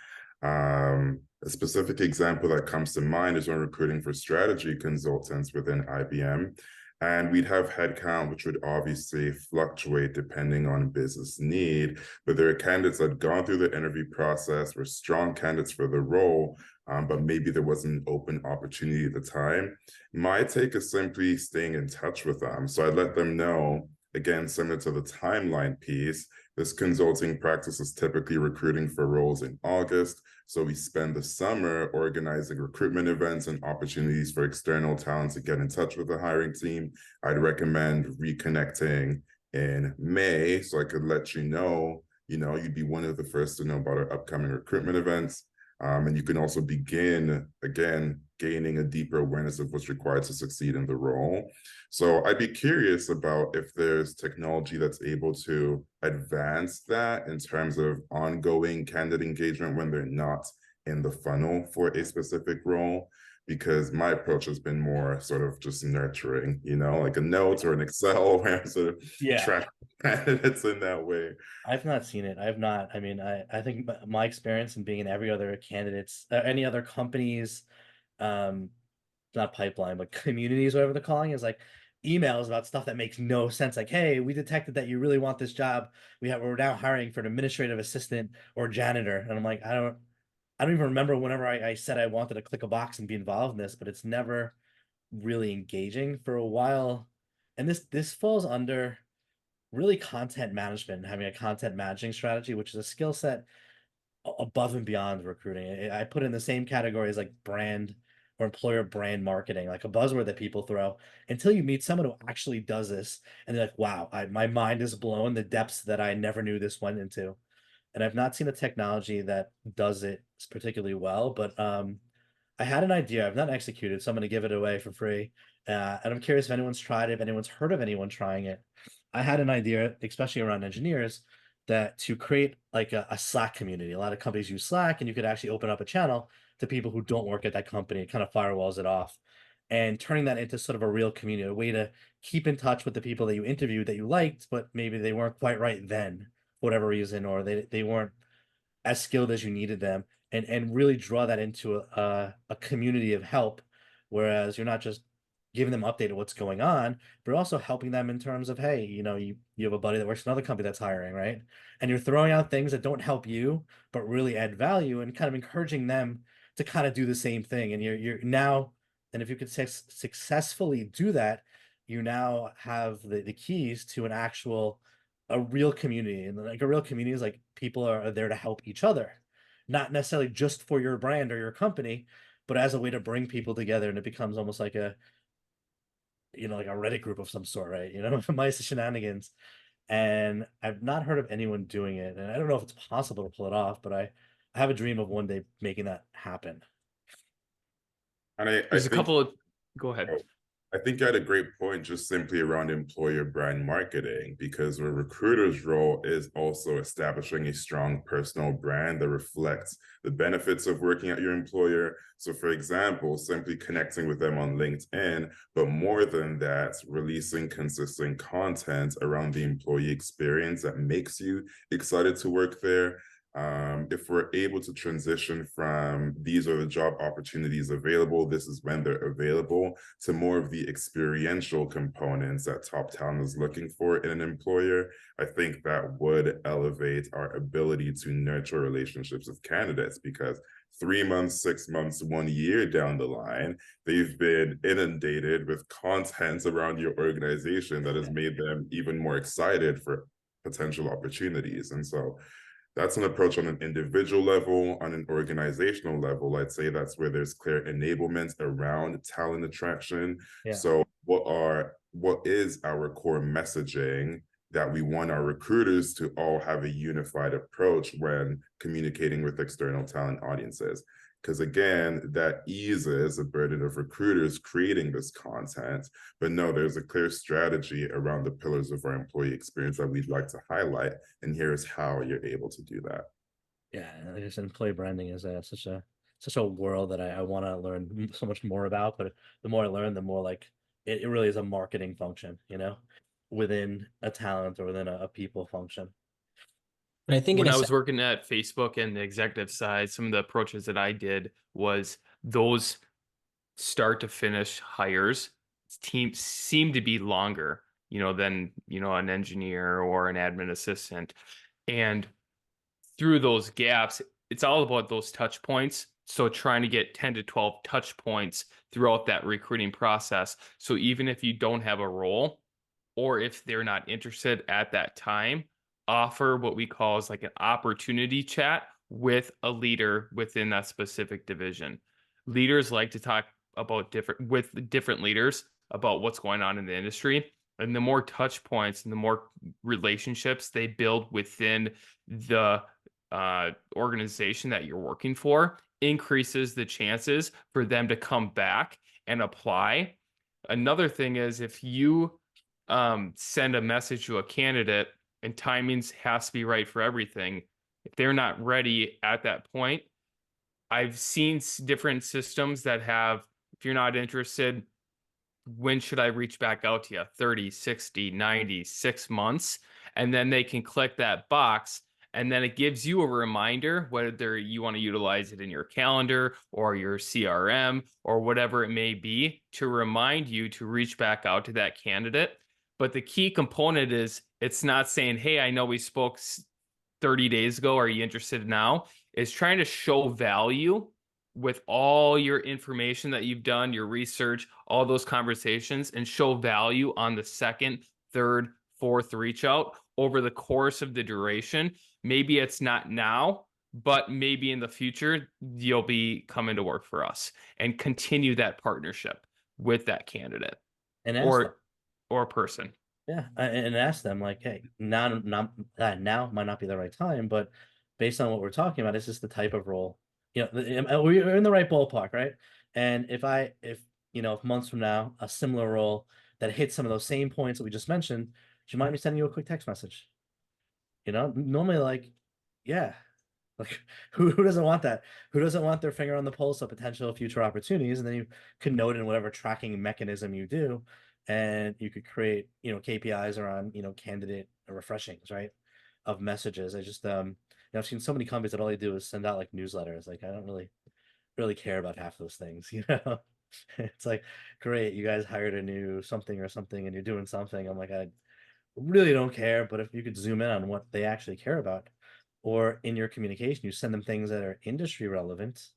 Speaker 2: A specific example that comes to mind is when recruiting for strategy consultants within IBM. And we'd have headcount, which would obviously fluctuate depending on business need. But there are candidates that had gone through the interview process, were strong candidates for the role, but maybe there wasn't an open opportunity at the time. My take is simply staying in touch with them. So I let them know, again, similar to the timeline piece, this consulting practice is typically recruiting for roles in August. So we spend the summer organizing recruitment events and opportunities for external talent to get in touch with the hiring team. I'd recommend reconnecting in May, so I could let you know, you'd be one of the first to know about our upcoming recruitment events. And you can also begin, again, gaining a deeper awareness of what's required to succeed in the role. So I'd be curious about if there's technology that's able to advance that in terms of ongoing candidate engagement when they're not in the funnel for a specific role, because my approach has been more sort of just nurturing, like a note or an Excel where I'm sort of
Speaker 1: Yeah.
Speaker 2: tracking candidates in that way.
Speaker 1: I've not seen it. I've not. I mean, I think my experience in being in every other candidates, any other companies, um, not pipeline, but communities, whatever they're calling, is like emails about stuff that makes no sense. Like, hey, we detected that you really want this job. We're now hiring for an administrative assistant or janitor. And I'm like, I don't even remember whenever I said I wanted to click a box and be involved in this, but it's never really engaging for a while. And this falls under really content management and having a content managing strategy, which is a skill set above and beyond recruiting. I put in the same category as like brand or employer brand marketing, like a buzzword that people throw until you meet someone who actually does this and they're like, wow, my mind is blown, the depths that I never knew this went into. And I've not seen a technology that does it particularly well, but I had an idea. I've not executed, so I'm going to give it away for free. And I'm curious if anyone's tried it, if anyone's heard of anyone trying it. I had an idea, especially around engineers, that to create like a Slack community. A lot of companies use Slack, and you could actually open up a channel to people who don't work at that company. It kind of firewalls it off. And turning that into sort of a real community, a way to keep in touch with the people that you interviewed that you liked, but maybe they weren't quite right then, for whatever reason, or they weren't as skilled as you needed them, and really draw that into a community of help, whereas you're not just giving them update of what's going on, but also helping them in terms of, hey, you have a buddy that works in another company that's hiring, right? And you're throwing out things that don't help you but really add value, and kind of encouraging them to kind of do the same thing. And you're now, and if you could successfully do that, you now have the keys to an actual, a real community. And like a real community is like people are there to help each other, not necessarily just for your brand or your company, but as a way to bring people together. And it becomes almost like like a Reddit group of some sort, right? Mice shenanigans. And I've not heard of anyone doing it, and I don't know if it's possible to pull it off, but I have a dream of one day making that happen.
Speaker 2: And I
Speaker 3: There's a
Speaker 2: think
Speaker 3: couple of, go ahead.
Speaker 2: I think you had a great point just simply around employer brand marketing, because a recruiter's role is also establishing a strong personal brand that reflects the benefits of working at your employer. So, for example, simply connecting with them on LinkedIn, but more than that, releasing consistent content around the employee experience that makes you excited to work there. If we're able to transition from these are the job opportunities available, this is when they're available, to more of the experiential components that top talent is looking for in an employer, I think that would elevate our ability to nurture relationships with candidates, because 3 months, 6 months, 1 year down the line, they've been inundated with content around your organization that has made them even more excited for potential opportunities. And so that's an approach on an individual level. On an organizational level, I'd say that's where there's clear enablement around talent attraction.
Speaker 1: Yeah.
Speaker 2: So what is our core messaging that we want our recruiters to all have a unified approach when communicating with external talent audiences? Because again, that eases the burden of recruiters creating this content. But no, there's a clear strategy around the pillars of our employee experience that we'd like to highlight. And here's how you're able to do that.
Speaker 1: Yeah, like I said, employee branding is such a world that I want to learn so much more about. But the more I learn, the more like it really is a marketing function, within a talent or within a people function.
Speaker 4: But I think
Speaker 3: When I was working at Facebook and the executive side, some of the approaches that I did was those start to finish hires teams seem to be longer, than, an engineer or an admin assistant. And through those gaps, it's all about those touch points. So trying to get 10 to 12 touch points throughout that recruiting process. So even if you don't have a role, or if they're not interested at that time, offer what we call as like an opportunity chat with a leader within that specific division. Leaders like to talk about different leaders about what's going on in the industry. And the more touch points and the more relationships they build within the organization that you're working for, increases the chances for them to come back and apply. Another thing is if you send a message to a candidate and timings has to be right for everything, if they're not ready at that point, I've seen different systems that have, if you're not interested, when should I reach back out to you? 30, 60, 90, 6 months. And then they can click that box. And then it gives you a reminder whether you want to utilize it in your calendar or your CRM or whatever it may be to remind you to reach back out to that candidate. But the key component is it's not saying, hey, I know we spoke 30 days ago. Are you interested now? It's trying to show value with all your information that you've done, your research, all those conversations, and show value on the second, third, fourth reach out over the course of the duration. Maybe it's not now, but maybe in the future, you'll be coming to work for us and continue that partnership with that candidate
Speaker 1: And ask them.
Speaker 3: or person.
Speaker 1: Yeah, and ask them like, hey, now might not be the right time, but based on what we're talking about, is this the type of role? We're in the right ballpark, right? And if months from now, a similar role that hits some of those same points that we just mentioned, she might be sending you a quick text message. Normally, like, yeah, like who doesn't want that? Who doesn't want their finger on the pulse of potential future opportunities? And then you can note in whatever tracking mechanism you do, and you could create, KPIs around, candidate refreshings, right? Of messages. I've seen so many companies that all they do is send out like newsletters. Like I don't really care about half those things, It's like, great, you guys hired a new something or something and you're doing something. I'm like, I really don't care, but if you could zoom in on what they actually care about, or in your communication, you send them things that are industry relevant,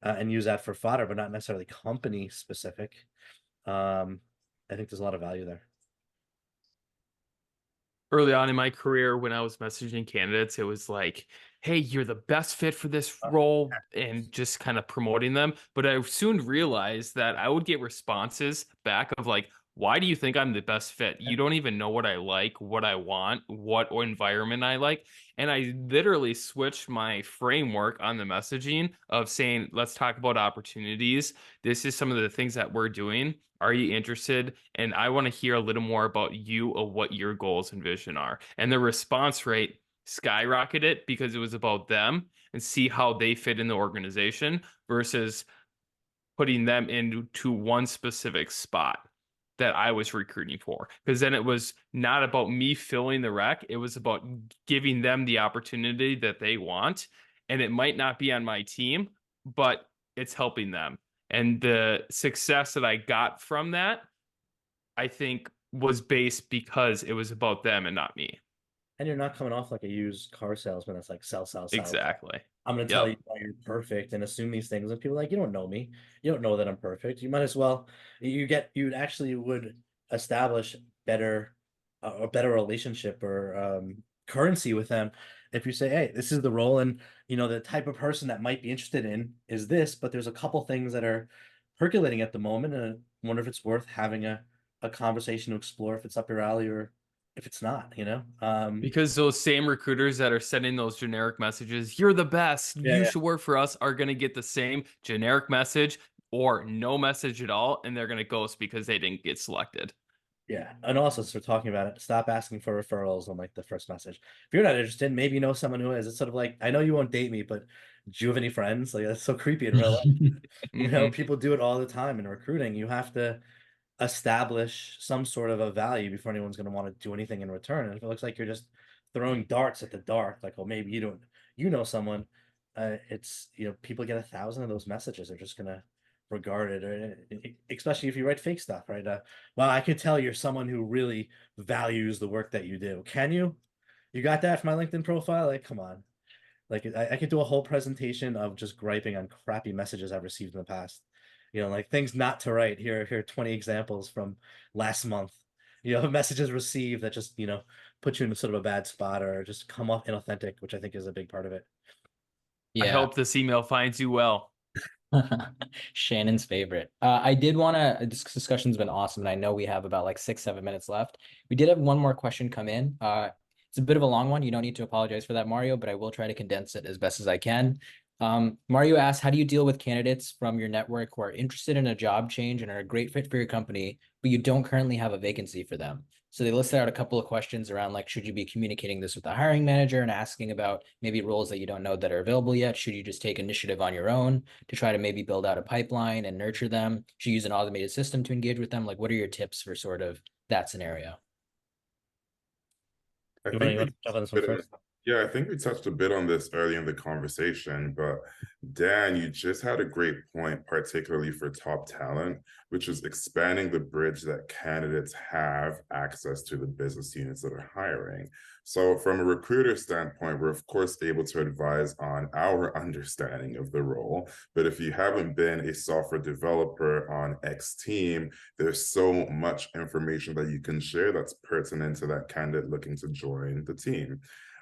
Speaker 1: and use that for fodder, but not necessarily company specific. I think there's a lot of value there.
Speaker 3: Early on in my career, when I was messaging candidates, it was like, hey, you're the best fit for this role, and just kind of promoting them. But I soon realized that I would get responses back of like, why do you think I'm the best fit? You don't even know what I like, what I want, what environment I like. And I literally switched my framework on the messaging of saying, let's talk about opportunities. This is some of the things that we're doing. Are you interested? And I want to hear a little more about you, of what your goals and vision are. And the response rate skyrocketed because it was about them and see how they fit in the organization versus putting them into one specific spot that I was recruiting for. Because then it was not about me filling the rec. It was about giving them the opportunity that they want. And it might not be on my team, but it's helping them. And the success that I got from that, I think, was based because it was about them and not me.
Speaker 1: And you're not coming off like a used car salesman that's like sell.
Speaker 3: Exactly.
Speaker 1: I'm going to tell you why you're perfect and assume these things. And people are like, you don't know me. You don't know that I'm perfect. You might as well, you actually would establish a better relationship or currency with them if you say, hey, this is the role. And, the type of person that might be interested in is this, but there's a couple things that are percolating at the moment. And I wonder if it's worth having a conversation to explore if it's up your alley or if it's not,
Speaker 3: because those same recruiters that are sending those generic messages, you're the best, you should work for us, are going to get the same generic message or no message at all, and they're going to ghost because they didn't get selected.
Speaker 1: Yeah, and also, so talking about it, stop asking for referrals on like the first message. If you're not interested, maybe you know someone who is. It's sort of like, I know you won't date me, but do you have any friends? Like, that's so creepy in real life. People do it all the time in recruiting. You have to establish some sort of a value before anyone's going to want to do anything in return. And if it looks like you're just throwing darts at the dark, like, well, maybe you know someone, it's, people get 1,000 of those messages. They're just going to regard it, or especially if you write fake stuff, right? Well, I could tell you're someone who really values the work that you do. Can you got that from my LinkedIn profile? Like, come on. Like, I could do a whole presentation of just griping on crappy messages I've received in the past. Like things not to write. Here are 20 examples from last month. Messages received that just, put you in sort of a bad spot or just come off inauthentic, which I think is a big part of it.
Speaker 3: I hope this email finds you well.
Speaker 4: Shannon's favorite. I did want to, this discussion's been awesome, and I know we have about like 6-7 minutes left. We did have one more question come in. It's a bit of a long one. You don't need to apologize for that, Mario, but I will try to condense it as best as I can. Mario asks, how do you deal with candidates from your network who are interested in a job change and are a great fit for your company, but you don't currently have a vacancy for them? So they listed out a couple of questions around like, should you be communicating this with the hiring manager and asking about maybe roles that you don't know that are available yet? Should you just take initiative on your own to try to maybe build out a pipeline and nurture them? Should you use an automated system to engage with them? Like, what are your tips for sort of that scenario?
Speaker 2: I
Speaker 1: You
Speaker 2: think
Speaker 1: want
Speaker 2: we
Speaker 1: to jump on this one
Speaker 2: touched a bit
Speaker 1: first?
Speaker 2: yeah, I think we touched a bit on this early in the conversation, but Dan, you just had a great point, particularly for top talent, which is expanding the bridge that candidates have access to the business units that are hiring. So from a recruiter standpoint, we're of course able to advise on our understanding of the role. But if you haven't been a software developer on X team, there's so much information that you can share that's pertinent to that candidate looking to join the team.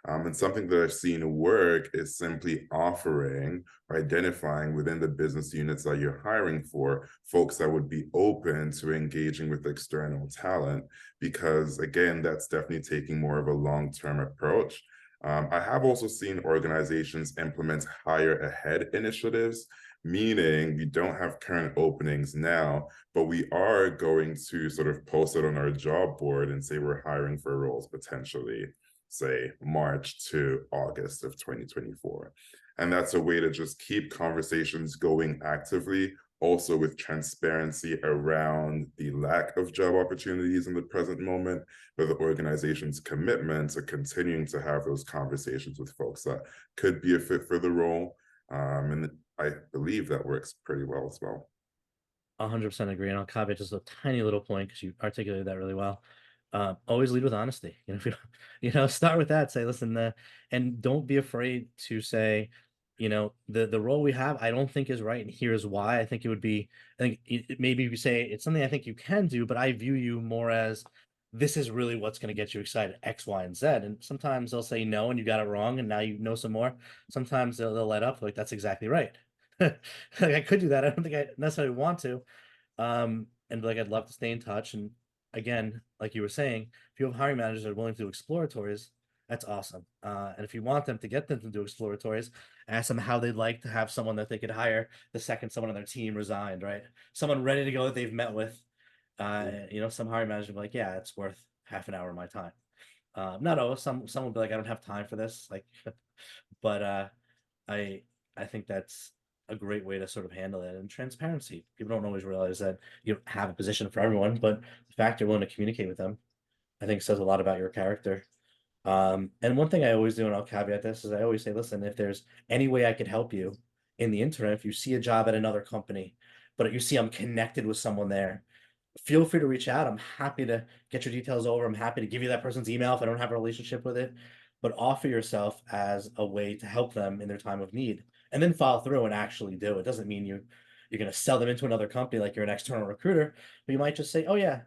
Speaker 2: And something that I've seen work is simply offering or identifying within the business units that you're hiring for folks that would be open to engaging with external talent, because again, that's definitely taking more of a long-term approach. I have also seen organizations implement hire ahead initiatives, meaning we don't have current openings now, but we are going to sort of post it on our job board and say we're hiring for roles potentially, say, March to August of 2024. And that's a way to just keep conversations going actively, also with transparency around the lack of job opportunities in the present moment, but the organization's commitment to continuing to have those conversations with folks that could be a fit for the role. And I believe that works pretty well as well.
Speaker 1: 100% agree. And I'll caveat just a tiny little point because you articulated that really well. Always lead with honesty. If you start with that, say, listen, and don't be afraid to say, the role we have, I don't think is right, and here's why. I think maybe you say it's something I think you can do, but I view you more as this is really what's going to get you excited, X, Y, and Z. And sometimes they'll say no, and you got it wrong, and now you know some more. Sometimes they'll let up, like that's exactly right. Like I could do that. I don't think I necessarily want to. And like I'd love to stay in touch. And again, like you were saying, if you have hiring managers that are willing to do exploratories, that's awesome. And if you want them to get them to do exploratories, ask them how they'd like to have someone that they could hire the second someone on their team resigned, right? Someone ready to go that they've met with. Some hiring manager will be like, yeah, it's worth half an hour of my time. Not always. Some will be like, I don't have time for this. Like, but I I think that's a great way to sort of handle it. And transparency. People don't always realize that you don't have a position for everyone, but the fact you're willing to communicate with them, I think says a lot about your character. And one thing I always do, and I'll caveat this, is I always say, listen, if there's any way I could help you in the interim, if you see a job at another company, but you see I'm connected with someone there, feel free to reach out. I'm happy to get your details over. I'm happy to give you that person's email if I don't have a relationship with it, but offer yourself as a way to help them in their time of need, and then follow through and actually do it. Doesn't mean you're going to sell them into another company like you're an external recruiter, but you might just say, oh yeah,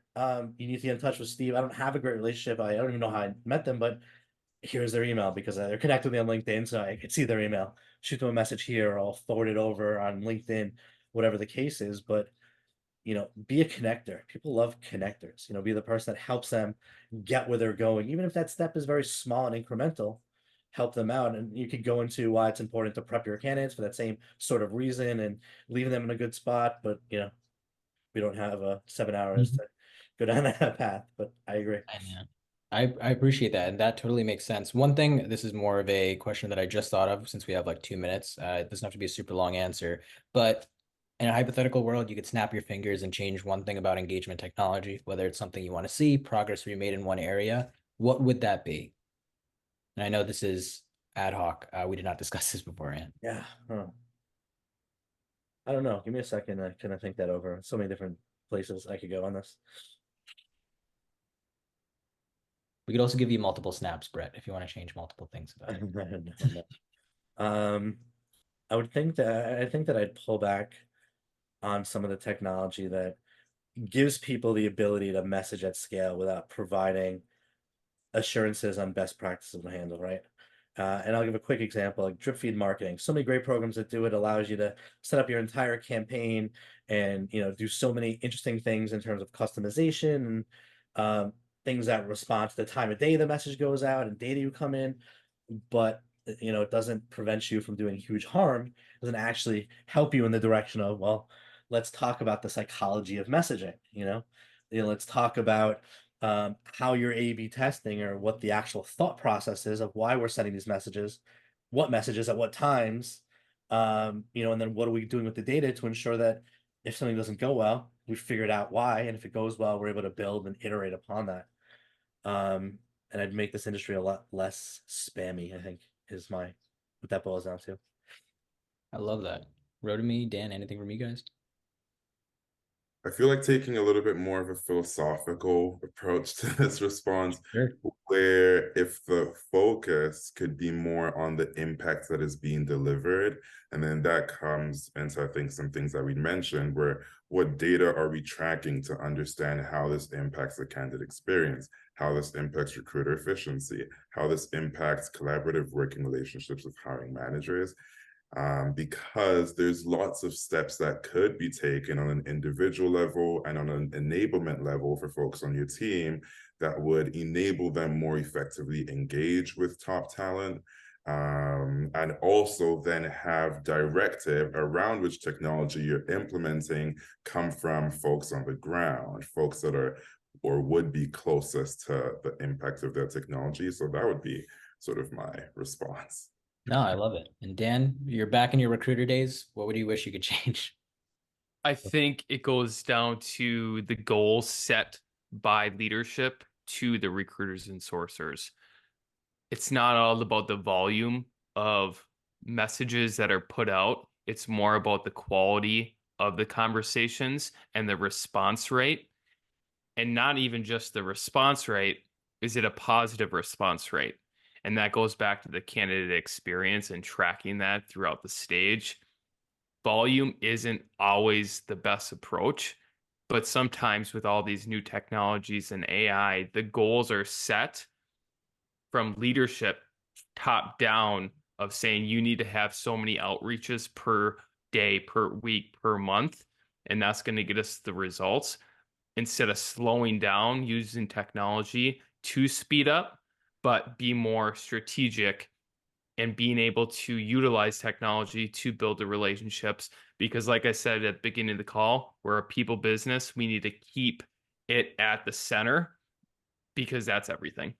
Speaker 1: you need to get in touch with Steve. I don't have a great relationship. I don't even know how I met them, but here's their email because they're connected with me on LinkedIn, so I can see their email. Shoot them a message here, or I'll forward it over on LinkedIn, whatever the case is. But be a connector. People love connectors. Be the person that helps them get where they're going, even if that step is very small and incremental. Help them out, and you could go into why it's important to prep your candidates for that same sort of reason and leaving them in a good spot. But we don't have 7 hours to go down that path. But I agree.
Speaker 4: Yeah. I appreciate that. And that totally makes sense. One thing, this is more of a question that I just thought of since we have like 2 minutes. It doesn't have to be a super long answer, but in a hypothetical world, you could snap your fingers and change one thing about engagement technology, whether it's something you want to see, progress we made in one area. What would that be? And I know this is ad hoc. We did not discuss this beforehand.
Speaker 1: Yeah. Huh. I don't know. Give me a second. Can I think that over? So many different places I could go on this.
Speaker 4: We could also give you multiple snaps, Brett, if you want to change multiple things about it.
Speaker 1: I think that I'd pull back on some of the technology that gives people the ability to message at scale without providing assurances on best practices to handle, right? And I'll give a quick example, like drip feed marketing. So many great programs that do it, allows you to set up your entire campaign and do so many interesting things in terms of customization and things that respond to the time of day the message goes out and data you come in. But it doesn't prevent you from doing huge harm. It doesn't actually help you in the direction of, well, let's talk about the psychology of messaging. Let's talk about how you're A/B testing, or what the actual thought process is of why we're sending these messages, what messages at what times, and then what are we doing with the data to ensure that if something doesn't go well, we figured out why, and if it goes well, we're able to build and iterate upon that. And I'd make this industry a lot less spammy, I think, is what that boils down to.
Speaker 4: I love that. Rotimi, Dan, anything from you guys?
Speaker 2: I feel like taking a little bit more of a philosophical approach to this response,
Speaker 4: Sure.
Speaker 2: where if the focus could be more on the impact that is being delivered, and then that comes into, I think, some things that we mentioned, where what data are we tracking to understand how this impacts the candidate experience, how this impacts recruiter efficiency, how this impacts collaborative working relationships with hiring managers. Because there's lots of steps that could be taken on an individual level and on an enablement level for folks on your team that would enable them more effectively engage with top talent, and also then have directive around which technology you're implementing come from folks on the ground, folks that are or would be closest to the impact of their technology. So that would be sort of my response.
Speaker 4: No, I love it. And Dan, you're back in your recruiter days. What would you wish you could change?
Speaker 3: I think it goes down to the goals set by leadership to the recruiters and sourcers. It's not all about the volume of messages that are put out. It's more about the quality of the conversations and the response rate. And not even just the response rate. Is it a positive response rate? And that goes back to the candidate experience and tracking that throughout the stage. Volume isn't always the best approach, but sometimes with all these new technologies and AI, the goals are set from leadership top down of saying you need to have so many outreaches per day, per week, per month, and that's going to get us the results instead of slowing down using technology to speed up, but be more strategic and being able to utilize technology to build the relationships. Because like I said at the beginning of the call, we're a people business. We need to keep it at the center because that's everything.